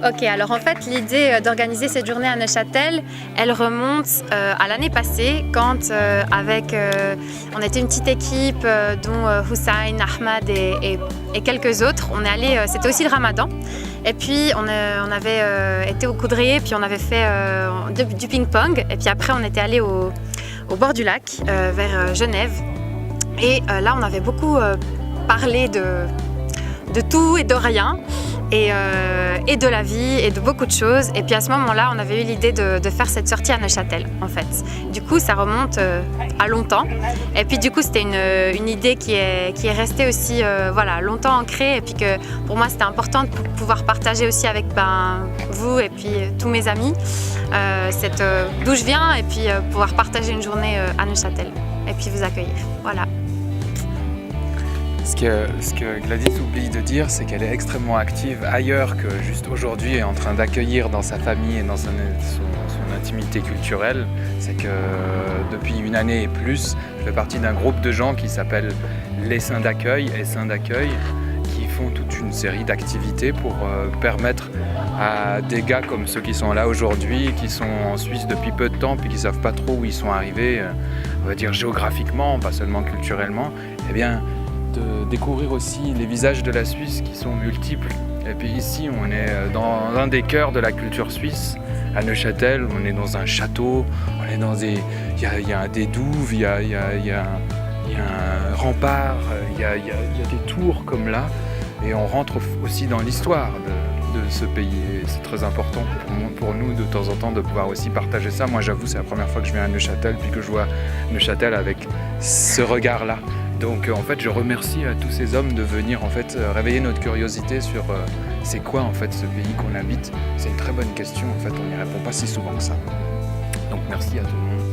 Ok, alors en fait l'idée d'organiser cette journée à Neuchâtel, elle remonte à l'année passée quand on était une petite équipe dont Hussein, Ahmad et quelques autres. On est allé, c'était aussi le Ramadan, et puis on avait été au Coudrier, puis on avait fait du ping-pong, et puis après on était allé au bord du lac vers Genève, et là on avait beaucoup parlé de tout et de rien. Et de la vie et de beaucoup de choses. Et puis à ce moment-là, on avait eu l'idée de faire cette sortie à Neuchâtel, en fait. Du coup, ça remonte à longtemps. Et puis du coup, c'était une idée qui est restée aussi voilà, longtemps ancrée. Et puis que pour moi, c'était important de pouvoir partager aussi avec vous et puis tous mes amis d'où je viens, et puis pouvoir partager une journée à Neuchâtel et puis vous accueillir. Voilà. Ce que Gladys oublie de dire, c'est qu'elle est extrêmement active ailleurs que juste aujourd'hui, et en train d'accueillir dans sa famille et dans son intimité culturelle. C'est que depuis une année et plus, je fais partie d'un groupe de gens qui s'appelle les Saints d'accueil et Saints d'accueil, qui font toute une série d'activités pour permettre à des gars comme ceux qui sont là aujourd'hui, qui sont en Suisse depuis peu de temps, puis qui ne savent pas trop où ils sont arrivés, on va dire géographiquement, pas seulement culturellement, eh bien, de découvrir aussi les visages de la Suisse qui sont multiples. Et puis ici, on est dans un des cœurs de la culture suisse, à Neuchâtel. On est dans un château, on est dans des... Il y a des douves, il y a un rempart, il y a des tours comme là. Et on rentre aussi dans l'histoire de ce pays. Et c'est très important pour nous de temps en temps de pouvoir aussi partager ça. Moi, j'avoue, c'est la première fois que je viens à Neuchâtel, puis que je vois Neuchâtel avec ce regard-là. Donc en fait, je remercie à tous ces hommes de venir en fait réveiller notre curiosité sur c'est quoi en fait ce pays qu'on habite. C'est une très bonne question, en fait, on n'y répond pas si souvent que ça. Donc merci à tout le monde.